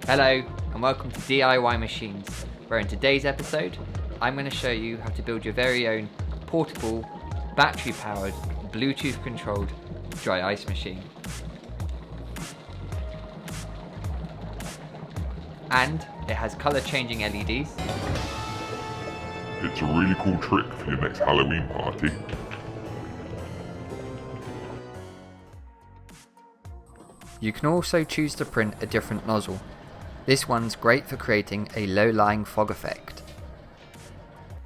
Hello and welcome to DIY Machines, where in today's episode I'm going to show you how to build your very own portable, battery powered, Bluetooth controlled dry ice machine. And it has colour changing LEDs. It's a really cool trick for your next Halloween party. You can also choose to print a different nozzle. This one's great for creating a low-lying fog effect.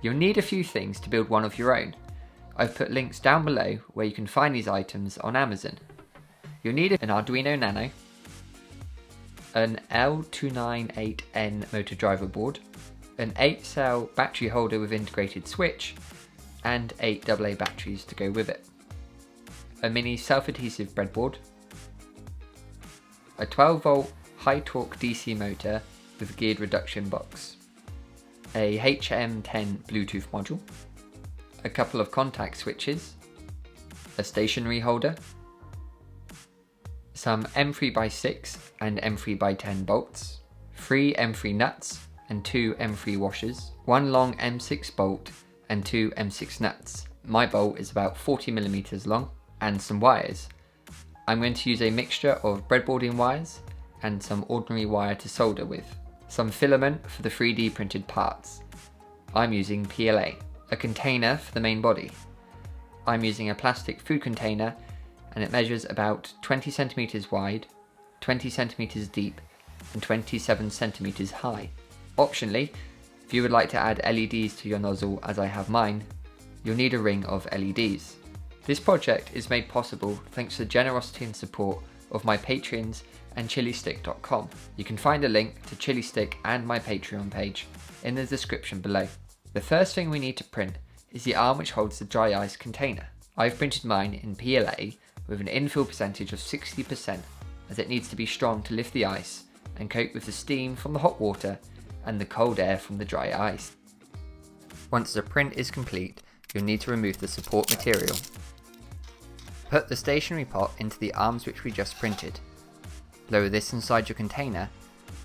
You'll need a few things to build one of your own. I've put links down below where you can find these items on Amazon. You'll need an Arduino Nano, an L298N motor driver board, an 8-cell battery holder with integrated switch, and 8 AA batteries to go with it, a mini self-adhesive breadboard, a 12-volt high-torque DC motor with geared reduction box, a HM10 Bluetooth module, a couple of contact switches, a stationary holder, some M3x6 and M3x10 bolts, 3 M3 nuts and 2 M3 washers, 1 long M6 bolt and 2 M6 nuts. My bolt is about 40mm long, and some wires. I'm going to use a mixture of breadboarding wires and some ordinary wire to solder with, some filament for the 3D printed parts. I'm using PLA, a container for the main body. I'm using a plastic food container and it measures about 20 centimeters wide, 20 centimeters deep and 27 centimeters high. Optionally, if you would like to add LEDs to your nozzle as I have mine, you'll need a ring of LEDs. This project is made possible thanks to the generosity and support of my Patreons and chilistick.com. You can find a link to Chilistick and my Patreon page in the description below. The first thing we need to print is the arm which holds the dry ice container. I've printed mine in PLA with an infill percentage of 60%, as it needs to be strong to lift the ice and cope with the steam from the hot water and the cold air from the dry ice. Once the print is complete, you'll need to remove the support material. Put the stationary pot into the arms which we just printed. Lower this inside your container,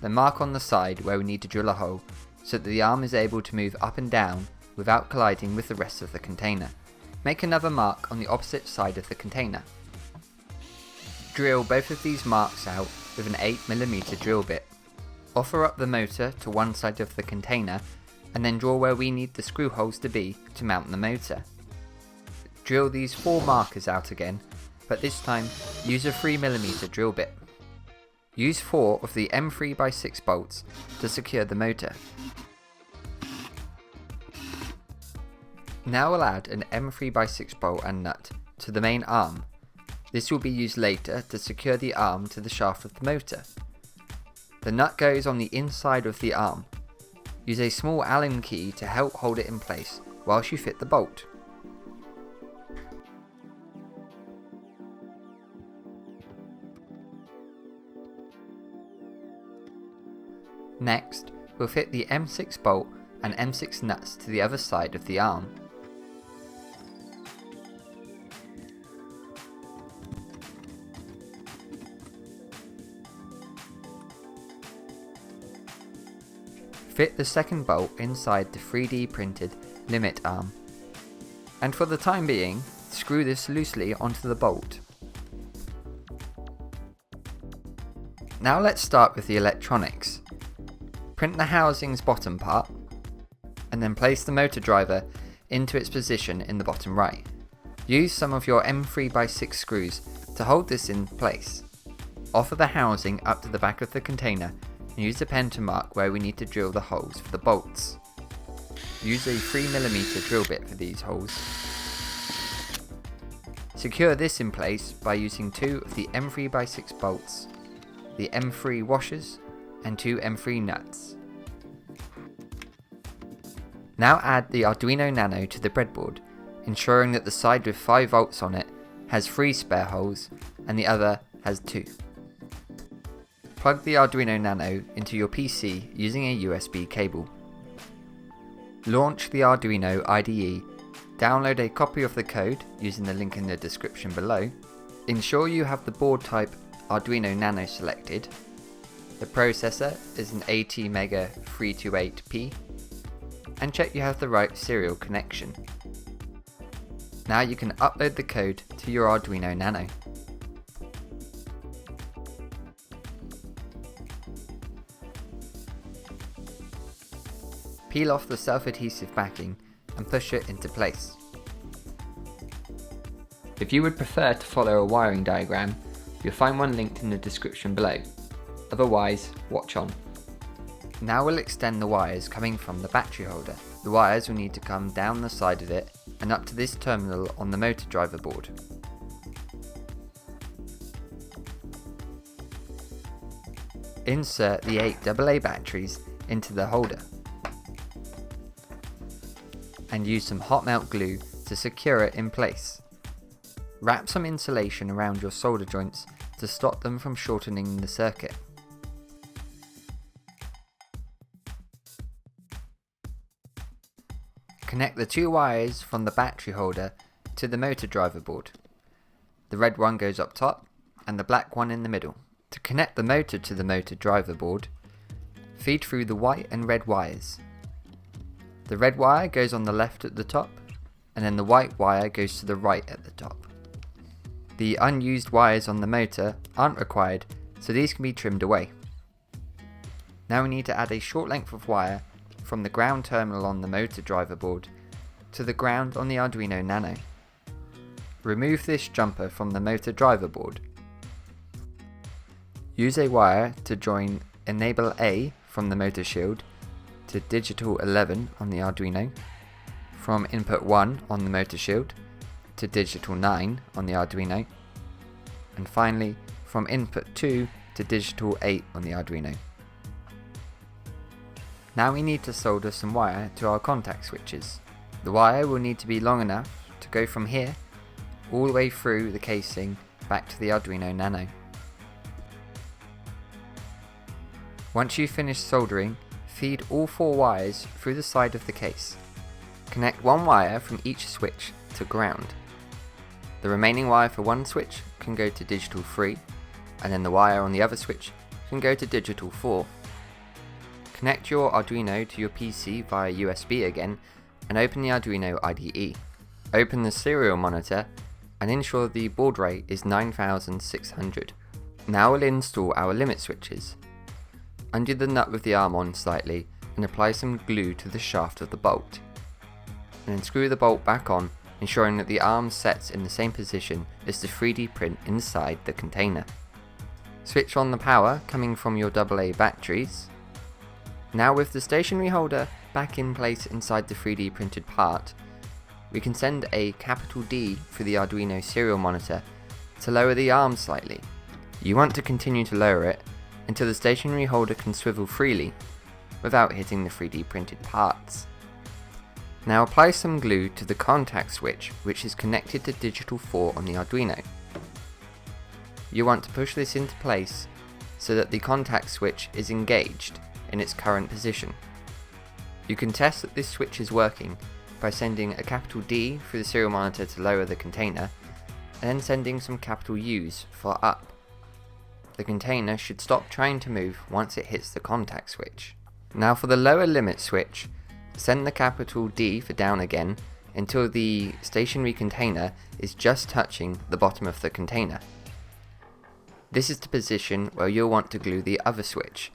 then mark on the side where we need to drill a hole so that the arm is able to move up and down without colliding with the rest of the container. Make another mark on the opposite side of the container. Drill both of these marks out with an 8mm drill bit. Offer up the motor to one side of the container and then draw where we need the screw holes to be to mount the motor. Drill these 4 markers out again, but this time use a 3mm drill bit. Use 4 of the M3x6 bolts to secure the motor. Now we'll add an M3x6 bolt and nut to the main arm. This will be used later to secure the arm to the shaft of the motor. The nut goes on the inside of the arm. Use a small Allen key to help hold it in place whilst you fit the bolt. Next, we'll fit the M6 bolt and M6 nuts to the other side of the arm. Fit the second bolt inside the 3D printed limit arm. And for the time being, screw this loosely onto the bolt. Now let's start with the electronics. Print the housing's bottom part, and then place the motor driver into its position in the bottom right. Use some of your M3x6 screws to hold this in place. Offer the housing up to the back of the container and use the pen to mark where we need to drill the holes for the bolts. Use a 3mm drill bit for these holes. Secure this in place by using 2 of the M3x6 bolts, the M3 washers, and 2 M3 nuts. Now add the Arduino Nano to the breadboard, ensuring that the side with 5 volts on it has 3 spare holes and the other has 2. Plug the Arduino Nano into your PC using a USB cable. Launch the Arduino IDE, download a copy of the code using the link in the description below. Ensure you have the board type Arduino Nano selected. The processor is an ATmega 328P, and check you have the right serial connection. Now you can upload the code to your Arduino Nano. Peel off the self-adhesive backing and push it into place. If you would prefer to follow a wiring diagram, you'll find one linked in the description below. Otherwise, watch on. Now we'll extend the wires coming from the battery holder. The wires will need to come down the side of it and up to this terminal on the motor driver board. Insert the 8 AA batteries into the holder and use some hot melt glue to secure it in place. Wrap some insulation around your solder joints to stop them from shortening the circuit. Connect the 2 wires from the battery holder to the motor driver board. The red one goes up top and the black one in the middle. To connect the motor to the motor driver board, feed through the white and red wires. The red wire goes on the left at the top, and then the white wire goes to the right at the top. The unused wires on the motor aren't required, so these can be trimmed away. Now we need to add a short length of wire from the ground terminal on the motor driver board to the ground on the Arduino Nano. Remove this jumper from the motor driver board. Use a wire to join Enable A from the motor shield to digital 11 on the Arduino, from input 1 on the motor shield to digital 9 on the Arduino, and finally from input 2 to digital 8 on the Arduino. Now we need to solder some wire to our contact switches. The wire will need to be long enough to go from here all the way through the casing back to the Arduino Nano. Once you've finished soldering, feed all 4 wires through the side of the case. Connect 1 wire from each switch to ground. The remaining wire for one switch can go to digital 3, and then the wire on the other switch can go to digital 4. Connect your Arduino to your PC via USB again and open the Arduino IDE. Open the serial monitor and ensure the baud rate is 9600. Now we'll install our limit switches. Undo the nut with the arm on slightly and apply some glue to the shaft of the bolt. And then screw the bolt back on, ensuring that the arm sets in the same position as the 3D print inside the container. Switch on the power coming from your AA batteries. Now with the stationary holder back in place inside the 3D printed part, we can send a capital D for the Arduino serial monitor to lower the arm slightly. You want to continue to lower it until the stationary holder can swivel freely without hitting the 3D printed parts. Now apply some glue to the contact switch which is connected to digital 4 on the Arduino. You want to push this into place so that the contact switch is engaged in its current position. You can test that this switch is working by sending a capital D through the serial monitor to lower the container, and then sending some capital U's for up. The container should stop trying to move once it hits the contact switch. Now for the lower limit switch, send the capital D for down again until the stationary container is just touching the bottom of the container. This is the position where you'll want to glue the other switch.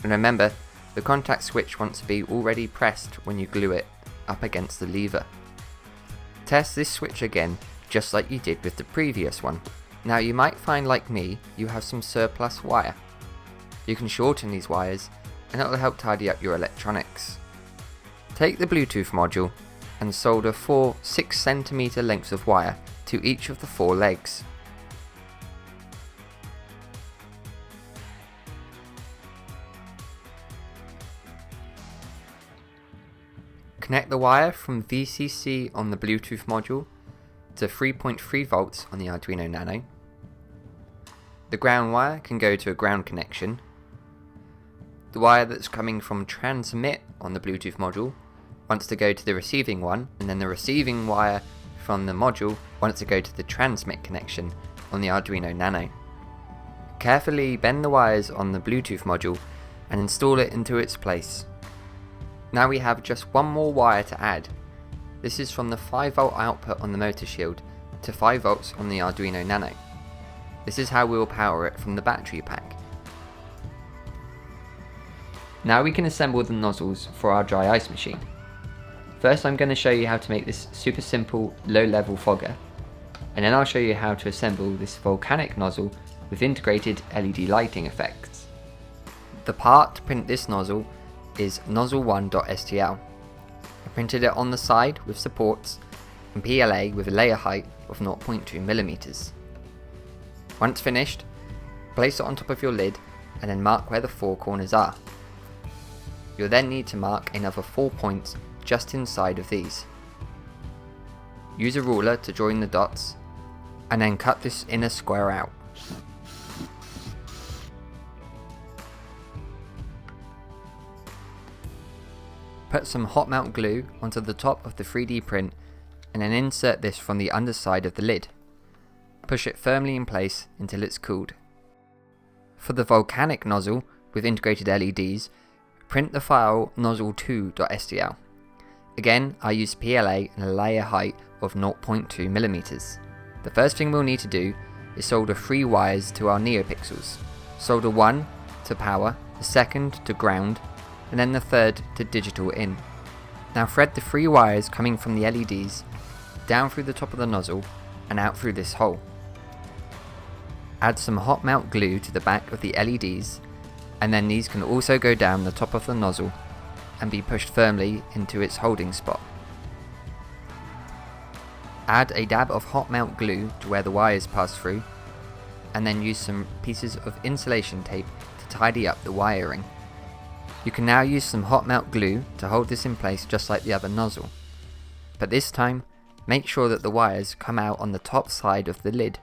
And remember, the contact switch wants to be already pressed when you glue it up against the lever. Test this switch again, just like you did with the previous one. Now you might find, like me, you have some surplus wire. You can shorten these wires and it will help tidy up your electronics. Take the Bluetooth module and solder 4 6cm lengths of wire to each of the 4 legs. Connect the wire from VCC on the Bluetooth module to 3.3 volts on the Arduino Nano. The ground wire can go to a ground connection. The wire that's coming from transmit on the Bluetooth module wants to go to the receiving one, and then the receiving wire from the module wants to go to the transmit connection on the Arduino Nano. Carefully bend the wires on the Bluetooth module and install it into its place. Now we have just one more wire to add. This is from the 5V output on the motor shield to 5V on the Arduino Nano. This is how we will power it from the battery pack. Now we can assemble the nozzles for our dry ice machine. First I'm going to show you how to make this super simple low level fogger, and then I'll show you how to assemble this volcanic nozzle with integrated LED lighting effects. The part to print this nozzle is nozzle1.stl. I printed it on the side with supports and PLA with a layer height of 0.2mm. Once finished, place it on top of your lid and then mark where the 4 corners are. You'll then need to mark another 4 points just inside of these. Use a ruler to join the dots and then cut this inner square out. Put some hot melt glue onto the top of the 3D print and then insert this from the underside of the lid. Push it firmly in place until it's cooled. For the volcanic nozzle with integrated LEDs, print the file nozzle2.stl. Again, I used PLA and a layer height of 0.2mm. The first thing we'll need to do is solder 3 wires to our NeoPixels. Solder 1 to power, the second to ground, and then the third to digital in. Now thread the 3 wires coming from the LEDs down through the top of the nozzle and out through this hole. Add some hot melt glue to the back of the LEDs, and then these can also go down the top of the nozzle and be pushed firmly into its holding spot. Add a dab of hot melt glue to where the wires pass through, and then use some pieces of insulation tape to tidy up the wiring. You can now use some hot melt glue to hold this in place just like the other nozzle, but this time make sure that the wires come out on the top side of the lid.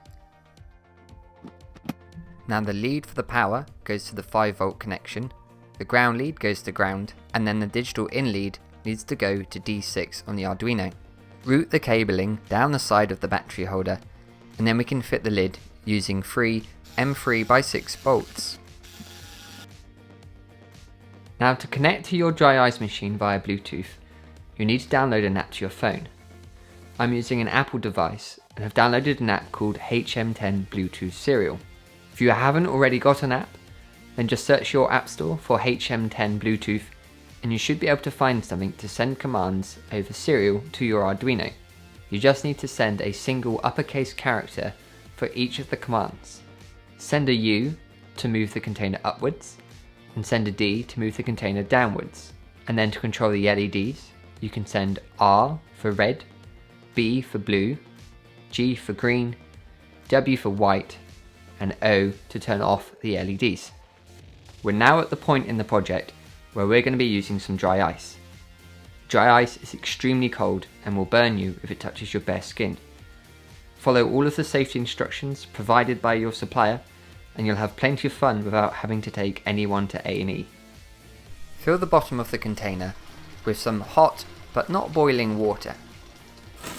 Now the lead for the power goes to the 5V connection, the ground lead goes to ground, and then the digital in lead needs to go to D6 on the Arduino. Route the cabling down the side of the battery holder, and then we can fit the lid using 3 M3x6 bolts. Now to connect to your dry ice machine via Bluetooth, you need to download an app to your phone. I'm using an Apple device and have downloaded an app called HM10 Bluetooth Serial. If you haven't already got an app, then just search your app store for HM10 Bluetooth and you should be able to find something to send commands over serial to your Arduino. You just need to send a single uppercase character for each of the commands. Send a U to move the container upwards, and send a D to move the container downwards. And then to control the LEDs, you can send R for red, B for blue, G for green, W for white, and O to turn off the LEDs. We're now at the point in the project where we're going to be using some dry ice. Dry ice is extremely cold and will burn you if it touches your bare skin. Follow all of the safety instructions provided by your supplier and you'll have plenty of fun without having to take anyone to A&E. Fill the bottom of the container with some hot but not boiling water.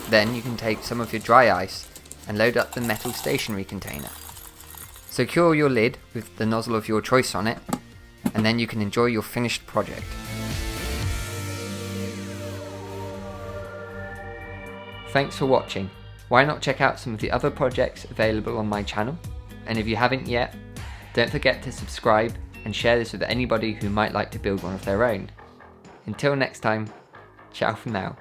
Then you can take some of your dry ice and load up the metal stationary container. Secure your lid with the nozzle of your choice on it, and then you can enjoy your finished project. Thanks for watching. Why not check out some of the other projects available on my channel? And if you haven't yet, don't forget to subscribe and share this with anybody who might like to build one of their own. Until next time, ciao for now.